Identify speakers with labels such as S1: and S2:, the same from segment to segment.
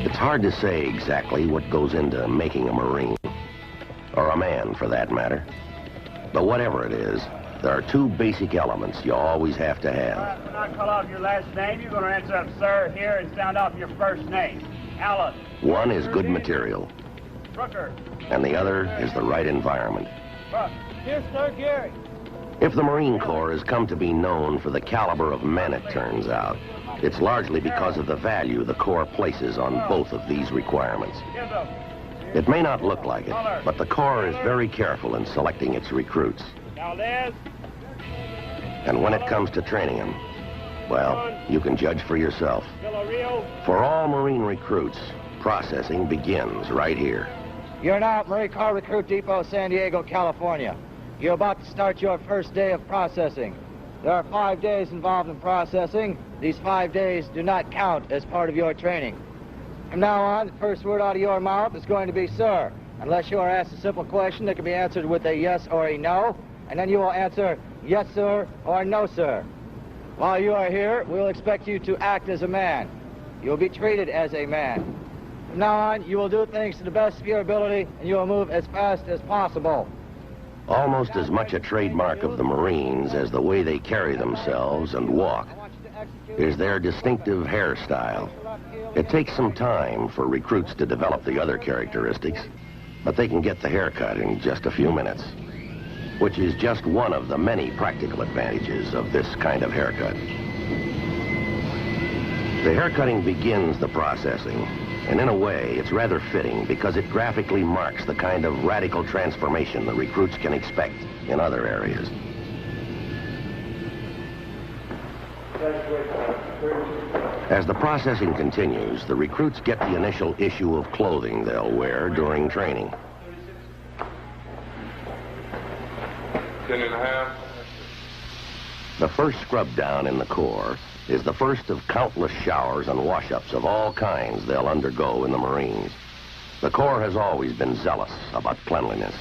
S1: It's hard to say exactly what goes into making a Marine, or a man for that matter. But whatever it is, there are two basic elements you always have to have.
S2: When I call out your last name, you're going to answer up, sir, here, and sound out your first name. Alan.
S1: One is good material,
S2: Brooker.
S1: and the other is the right environment.
S2: Here, sir, Gary.
S1: If the Marine Corps has come to be known for the caliber of men it turns out, it's largely because of the value the Corps places on both of these requirements. It may not look like it, but the Corps is very careful in selecting its recruits. And when it comes to training them, well, you can judge for yourself. For all Marine recruits, processing begins right here.
S3: You're now at Marine Corps Recruit Depot, San Diego, California. You're about to start your first day of processing. There are 5 days involved in processing. These 5 days do not count as part of your training. From now on, the first word out of your mouth is going to be sir, unless you are asked a simple question that can be answered with a yes or a no, and then you will answer yes, sir, or no, sir. While you are here, we will expect you to act as a man. You will be treated as a man. From now on, you will do things to the best of your ability, and you will move as fast as possible.
S1: Almost as much a trademark of the Marines as the way they carry themselves and walk is their distinctive hairstyle. It takes some time for recruits to develop the other characteristics, but they can get the haircut in just a few minutes, which is just one of the many practical advantages of this kind of haircut. The haircutting begins the processing, and in a way, it's rather fitting because it graphically marks the kind of radical transformation the recruits can expect in other areas. As the processing continues, the recruits get the initial issue of clothing they'll wear during training.
S4: 10.5.
S1: The first scrub down in the Corps is the first of countless showers and wash-ups of all kinds they'll undergo in the Marines. The Corps has always been zealous about cleanliness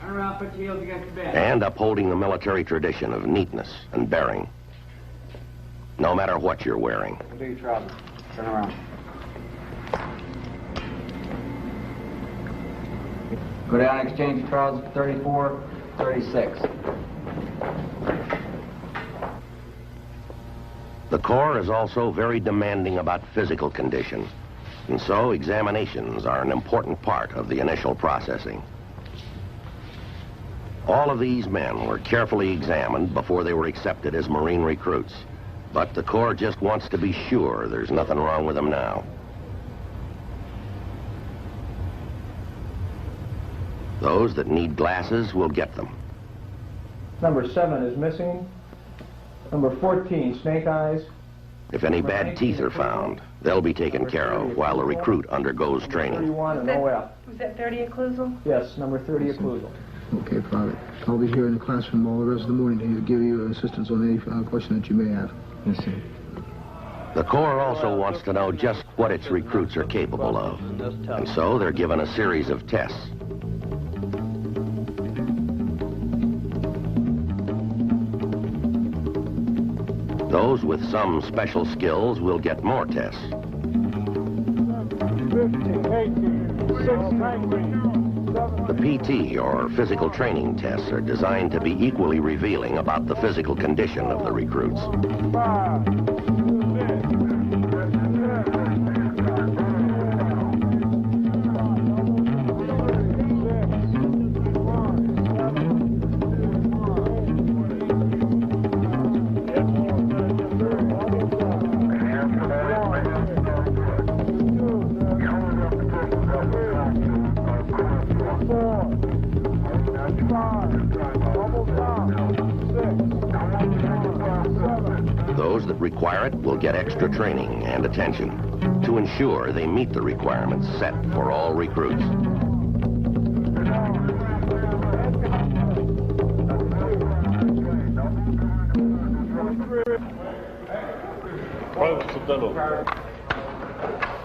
S2: Turn around, put your heels against the bed.
S1: and upholding the military tradition of neatness and bearing, no matter what you're wearing.
S3: Do your trousers. Turn around. Go down and exchange your trousers for 34, 36.
S1: The Corps is also very demanding about physical condition, and so examinations are an important part of the initial processing. All of these men were carefully examined before they were accepted as Marine recruits, but the Corps just wants to be sure there's nothing wrong with them now. Those that need glasses will get them.
S5: Number 7 is missing. Number 14, snake eyes.
S1: If any bad teeth are found, they'll be taken care of while the recruit undergoes training.
S5: 31 and OF.
S6: Was that 30 occlusal?
S5: Yes, number 30 occlusal.
S7: Okay, Father. I'll be here in the classroom all the rest of the morning to give you assistance on any question that you may have.
S8: Yes, sir.
S1: The Corps also wants to know just what its recruits are capable of, and so they're given a series of tests. Those with some special skills will get more tests.
S5: 15, 18, 16, 19,
S1: The PT, or physical training tests, are designed to be equally revealing about the physical condition of the recruits.
S5: 5,
S1: Those that require it will get extra training and attention to ensure they meet the requirements set for all recruits.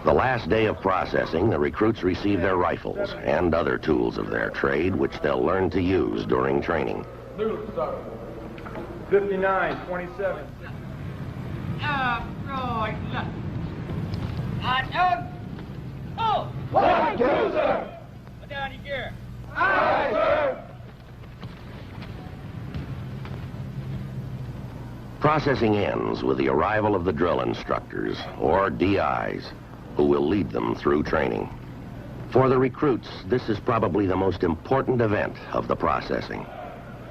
S1: The last day of processing, the recruits receive their rifles and other tools of their trade, which they'll learn to use during training.
S5: 59, 27.
S2: Right.
S1: Processing ends with the arrival of the drill instructors, or DIs, who will lead them through training. For the recruits, this is probably the most important event of the processing.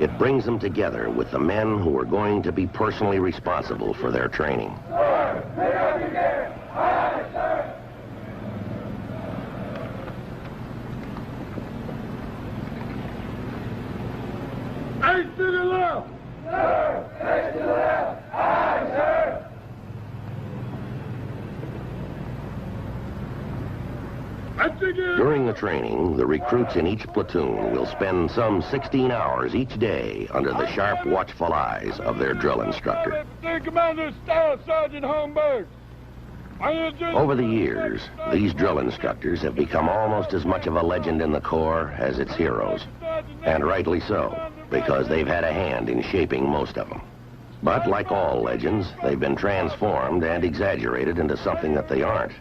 S1: It brings them together with the men who are going to be personally responsible for their training.
S4: Face to the left! Sir! Face to the left! Aye, sir!
S1: During the training, the recruits in each platoon will spend some 16 hours each day under the sharp, watchful eyes of their drill instructor.
S4: Commander Staff Sergeant Holmberg.
S1: Over the years, these drill instructors have become almost as much of a legend in the Corps as its heroes. And rightly so, because they've had a hand in shaping most of them. But like all legends, they've been transformed and exaggerated into something that they aren't.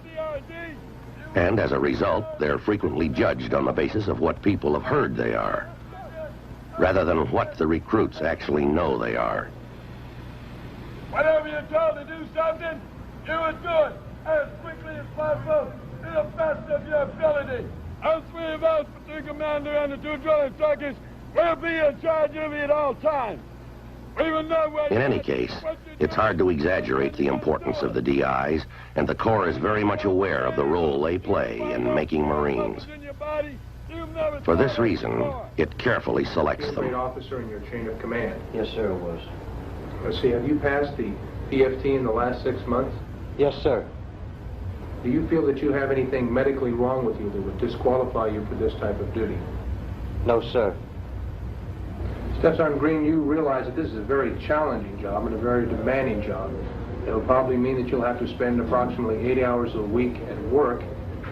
S1: And as a result, they're frequently judged on the basis of what people have heard they are, rather than what the recruits actually know they are.
S4: Whenever you're told to do something, do it good, as quickly as possible, to the best of your ability. Us three of us, platoon commander and the two drill instructors, will be in charge of you at all times. We will know where
S1: In any case, it's hard to exaggerate the importance of the DIs, and the Corps is very much aware of the role they play in making Marines. For this reason, it carefully selects
S5: You're a great
S1: them.
S5: officer in your chain of command.
S3: Yes, sir, it was.
S5: Let's see, have you passed the PFT in the last 6 months?
S3: Yes, sir.
S5: Do you feel that you have anything medically wrong with you that would disqualify you for this type of duty?
S3: No, sir.
S5: Staff Sergeant Green, you realize that this is a very challenging job and a very demanding job. It'll probably mean that you'll have to spend approximately 8 hours a week at work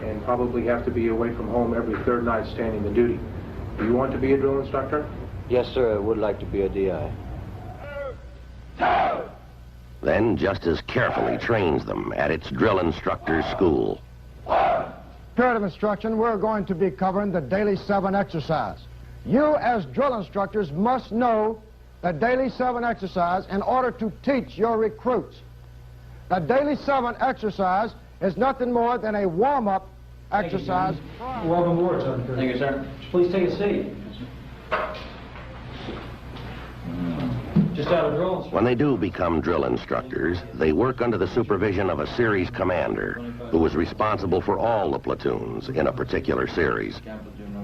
S5: and probably have to be away from home every third night standing the duty. Do you want to be a drill instructor?
S3: Yes, sir, I would like to be a DI.
S1: Then just as carefully trains them at its drill instructor's school.
S6: Period of instruction, we're going to be covering the Daily 7 exercise. You, as drill instructors, must know the Daily 7 exercise in order to teach your recruits. The Daily 7 exercise is nothing more than a warm-up exercise.
S8: Welcome aboard, Sergeant. Thank you, sir. Please take a seat. Just out of drill.
S1: When they do become drill instructors, they work under the supervision of a series commander who is responsible for all the platoons in a particular series.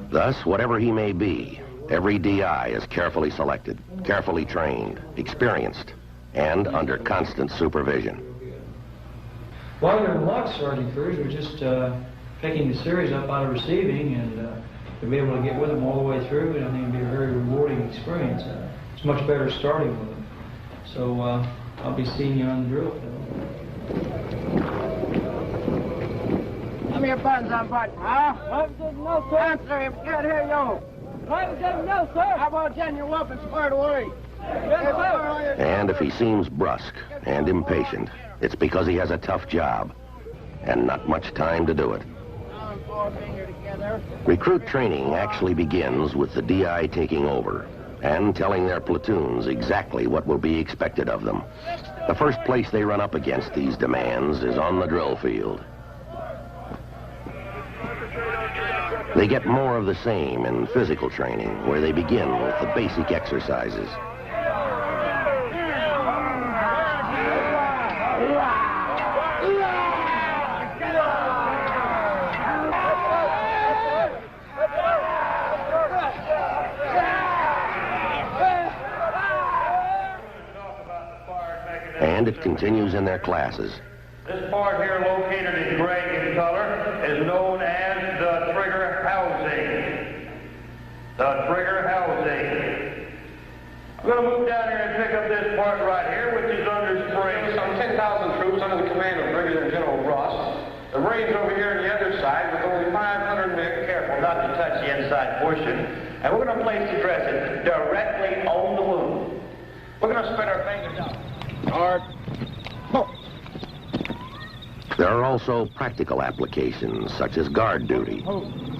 S1: Thus, whatever he may be, every DI is carefully selected, carefully trained, experienced, and under constant supervision.
S8: While you're in luck, Sergeant Cruz, we're just picking the series up out of receiving, and to be able to get with them all the way through, and I think it'll be a very rewarding experience. It's much better starting with them. So I'll be seeing you on the drill field.
S9: Give me your buttons on button, huh? What didn't know, sir? Answer him, can't hear you. What didn't know, sir? How about getting your weapons squared away? Yes, sir.
S1: And if he seems brusque and impatient, it's because he has a tough job and not much time to do it. Recruit training actually begins with the DI taking over and telling their platoons exactly what will be expected of them. The first place they run up against these demands is on the drill field. They get more of the same in physical training, where they begin with the basic exercises. And it continues in their classes.
S4: This part here, located in gray in color, is known as the trigger housing. The trigger housing. I'm going to move down here and pick up this part right here, which is under spring. Some 10,000 troops under the command of Brigadier General Ross. The Marines over here on the other side with only 500 men. Careful not to touch the inside portion. And we're going to place the dressing directly on the wound. We're going to spread our fingers out. Hard. Oh.
S1: There are also practical applications, such as guard duty.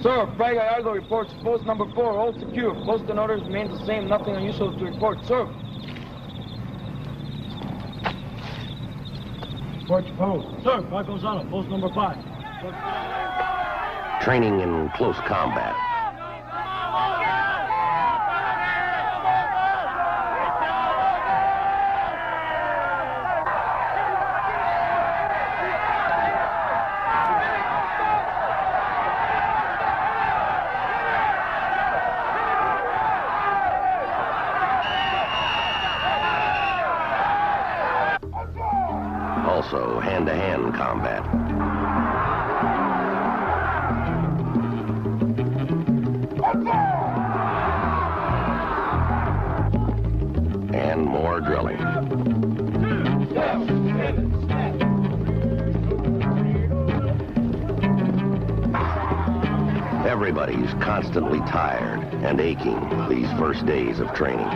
S10: Sir, Bragg Gallardo reports post number 4, all secure. Post and orders remain the same, nothing unusual to report, sir.
S8: Report your post. Sir, 5 Gonzalo, post number 5.
S1: Training in close combat. Also hand-to-hand combat. And more drilling. Everybody's constantly tired and aching these first days of training.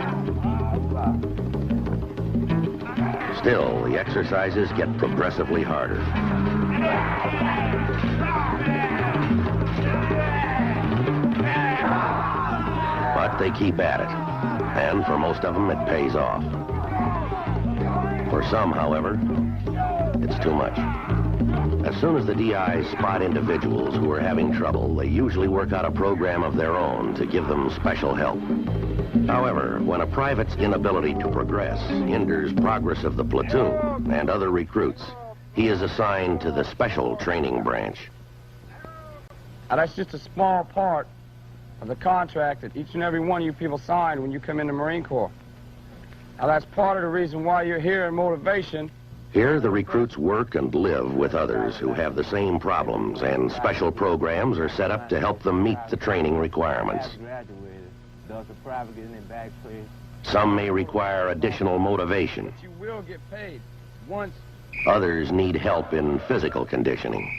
S1: Still, the exercises get progressively harder. But they keep at it, and for most of them, it pays off. For some, however, it's too much. As soon as the DIs spot individuals who are having trouble, they usually work out a program of their own to give them special help. However, when a private's inability to progress hinders progress of the platoon and other recruits, he is assigned to the special training branch.
S10: Now, that's just a small part of the contract that each and every one of you people signed when you come in the Marine Corps. Now, that's part of the reason why you're here in motivation.
S1: Here, the recruits work and live with others who have the same problems, and special programs are set up to help them meet the training requirements. Some may require additional motivation.
S10: But you will get paid once.
S1: Others need help in physical conditioning.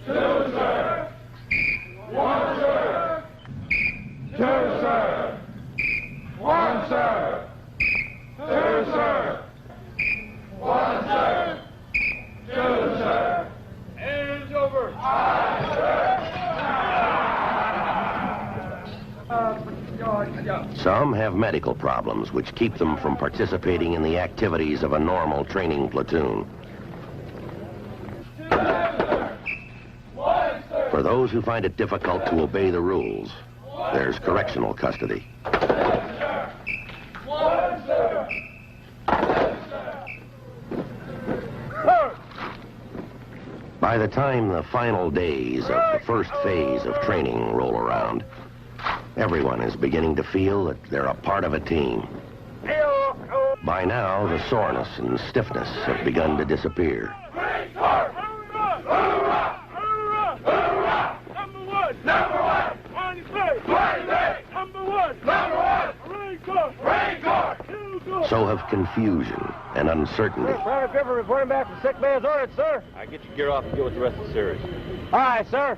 S9: 2, sir. 1, sir. 2, sir. 1, sir. 2, sir. 1, sir. 2, sir. Hands over. Aye, sir.
S1: Some have medical problems which keep them from participating in the activities of a normal training platoon. For those who find it difficult to obey the rules, there's correctional custody. By the time the final days of the first phase of training roll around, everyone is beginning to feel that they're a part of a team. By now, the soreness and stiffness have begun to disappear. So have confusion and uncertainty.
S3: Private Griffin reporting back from sick bay as ordered, sir.
S11: All right, get your gear off and get with the rest of the series.
S3: All right, sir.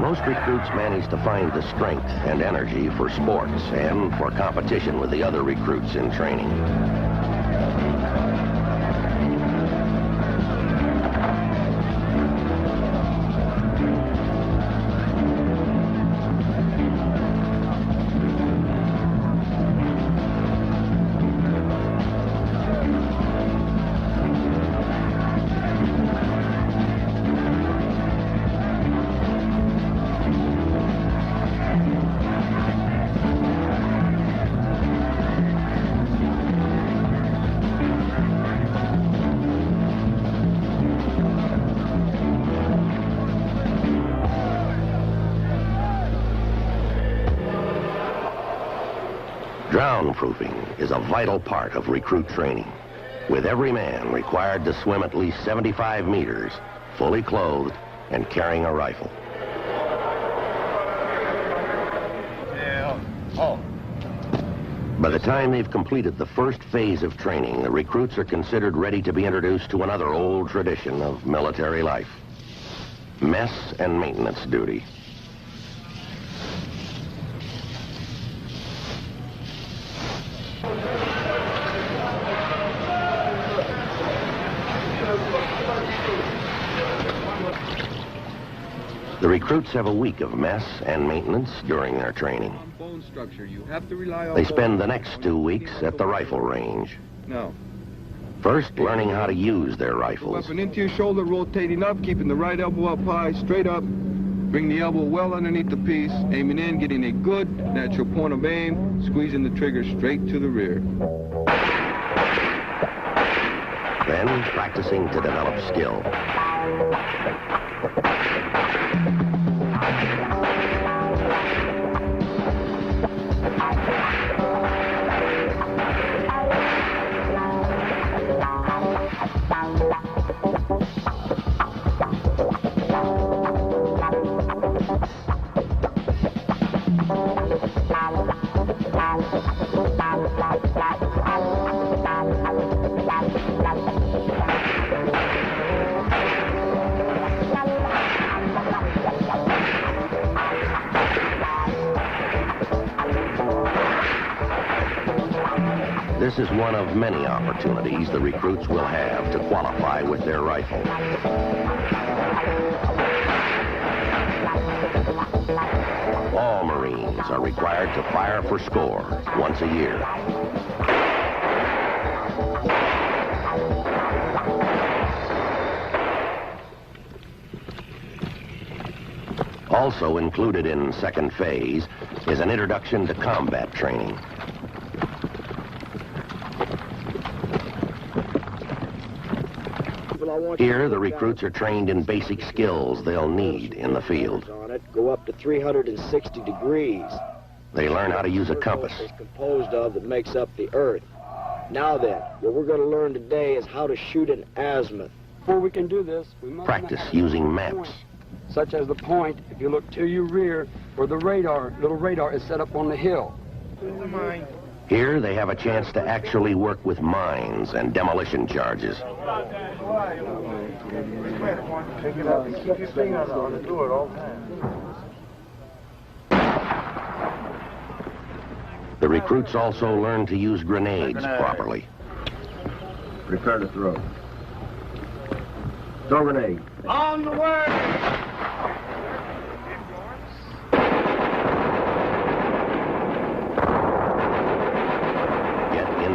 S1: Most recruits manage to find the strength and energy for sports and for competition with the other recruits in training. Drown-proofing is a vital part of recruit training, with every man required to swim at least 75 meters, fully clothed, and carrying a rifle. By the time they've completed the first phase of training, the recruits are considered ready to be introduced to another old tradition of military life: mess and maintenance duty. The recruits have a week of mess and maintenance during their training.
S12: Bone structure. You have to rely on.
S1: They spend the next 2 weeks at the rifle range.
S12: No.
S1: First, learning how to use their rifles.
S12: Weapon into your shoulder, rotating up, keeping the right elbow up high, straight up. Bring the elbow well underneath the piece, aiming in, getting a good natural point of aim, squeezing the trigger straight to the rear.
S1: Then, practicing to develop skill. This is one of many opportunities the recruits will have to qualify with their rifle. All Marines are required to fire for score once a year. Also included in second phase is an introduction to combat training. Here, the recruits are trained in basic skills they'll need in the field.
S13: Go up to 360 degrees.
S1: They learn how to use a compass.
S13: It's composed of that makes up the earth. Now then, what we're going to learn today is how to shoot an azimuth. Before we can do this, we must
S1: practice using maps.
S13: Such as the point, if you look to your rear, where the little radar is set up on the hill.
S1: Here, they have a chance to actually work with mines and demolition charges. The recruits also learn to use grenades properly.
S14: Prepare to throw. Throw grenade.
S9: On the way!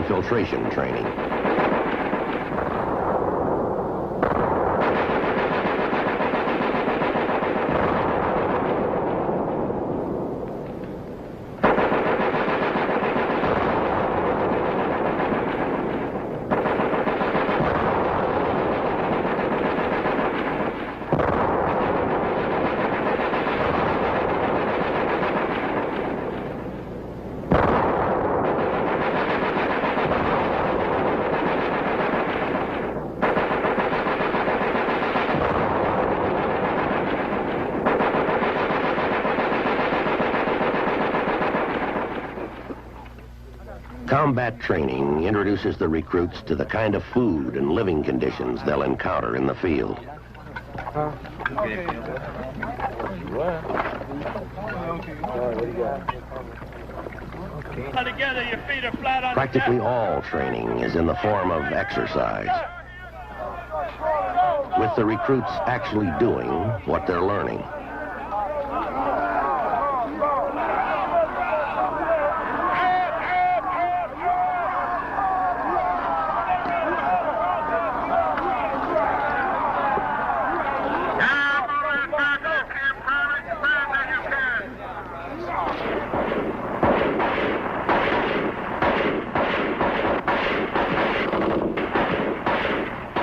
S1: Infiltration training. Combat training introduces the recruits to the kind of food and living conditions they'll encounter in the field. Practically all training is in the form of exercise, with the recruits actually doing what they're learning.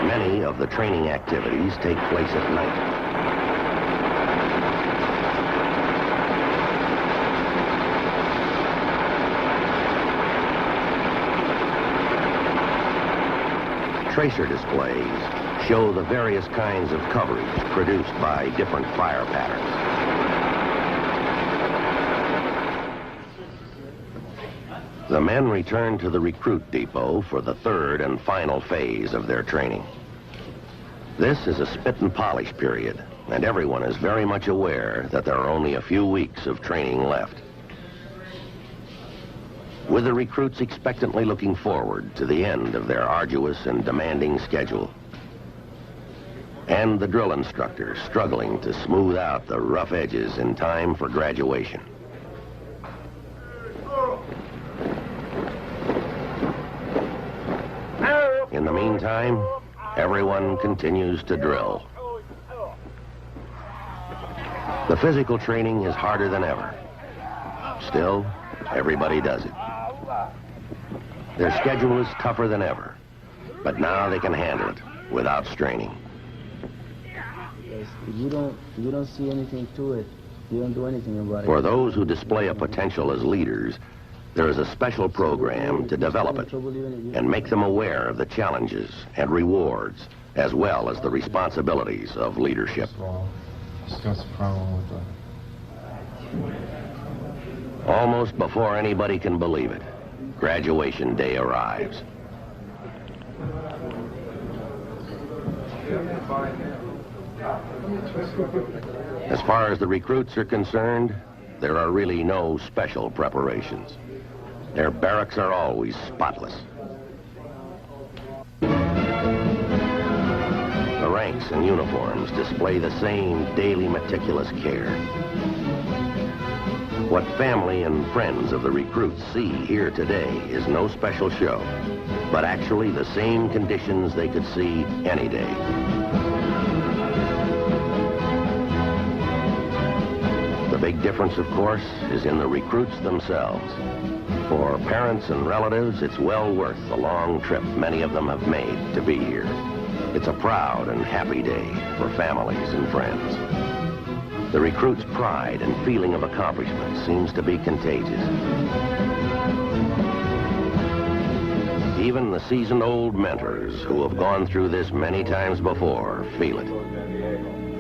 S1: Many of the training activities take place at night. Tracer displays show the various kinds of coverage produced by different fire patterns. The men return to the recruit depot for the third and final phase of their training. This is a spit and polish period, and everyone is very much aware that there are only a few weeks of training left. With the recruits expectantly looking forward to the end of their arduous and demanding schedule. and the drill instructor struggling to smooth out the rough edges in time for graduation. In the meantime, everyone continues to drill. The physical training is harder than ever. Still, everybody does it. Their schedule is tougher than ever, but now they can handle it without straining.
S15: Yes, if you don't see anything to it, you don't do anything about it.
S1: For those who display a potential as leaders, there is a special program to develop it and make them aware of the challenges and rewards, as well as the responsibilities of leadership. Almost before anybody can believe it, graduation day arrives. As far as the recruits are concerned, there are really no special preparations. Their barracks are always spotless. The ranks and uniforms display the same daily meticulous care. What family and friends of the recruits see here today is no special show, but actually the same conditions they could see any day. The big difference, of course, is in the recruits themselves. For parents and relatives, it's well worth the long trip many of them have made to be here. It's a proud and happy day for families and friends. The recruits' pride and feeling of accomplishment seems to be contagious. Even the seasoned-old mentors who have gone through this many times before feel it.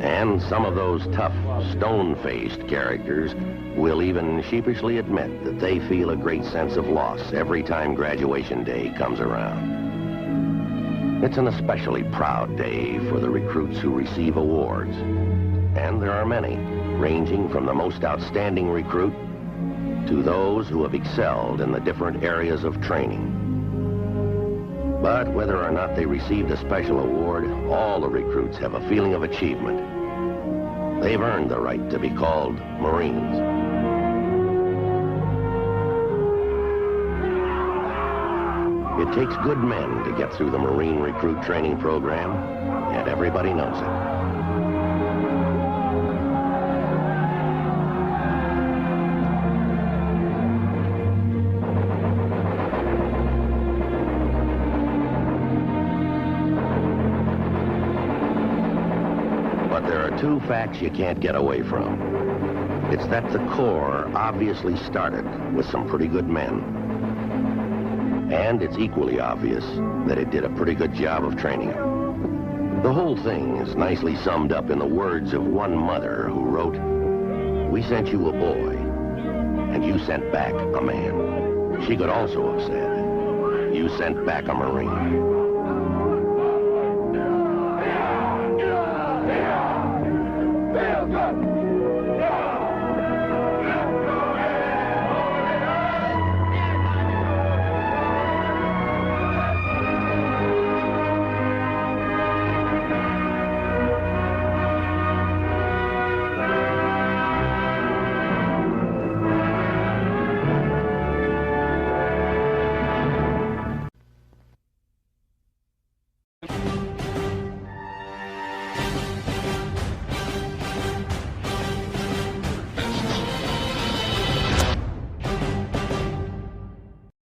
S1: And some of those tough, stone-faced characters will even sheepishly admit that they feel a great sense of loss every time graduation day comes around. It's an especially proud day for the recruits who receive awards. And there are many, ranging from the most outstanding recruit to those who have excelled in the different areas of training. But whether or not they received a special award, all the recruits have a feeling of achievement. They've earned the right to be called Marines. It takes good men to get through the Marine recruit training program, and everybody knows it. Two facts you can't get away from. It's that the Corps obviously started with some pretty good men. And it's equally obvious that it did a pretty good job of training them. The whole thing is nicely summed up in the words of one mother who wrote, "We sent you a boy, and you sent back a man." She could also have said, "You sent back a Marine."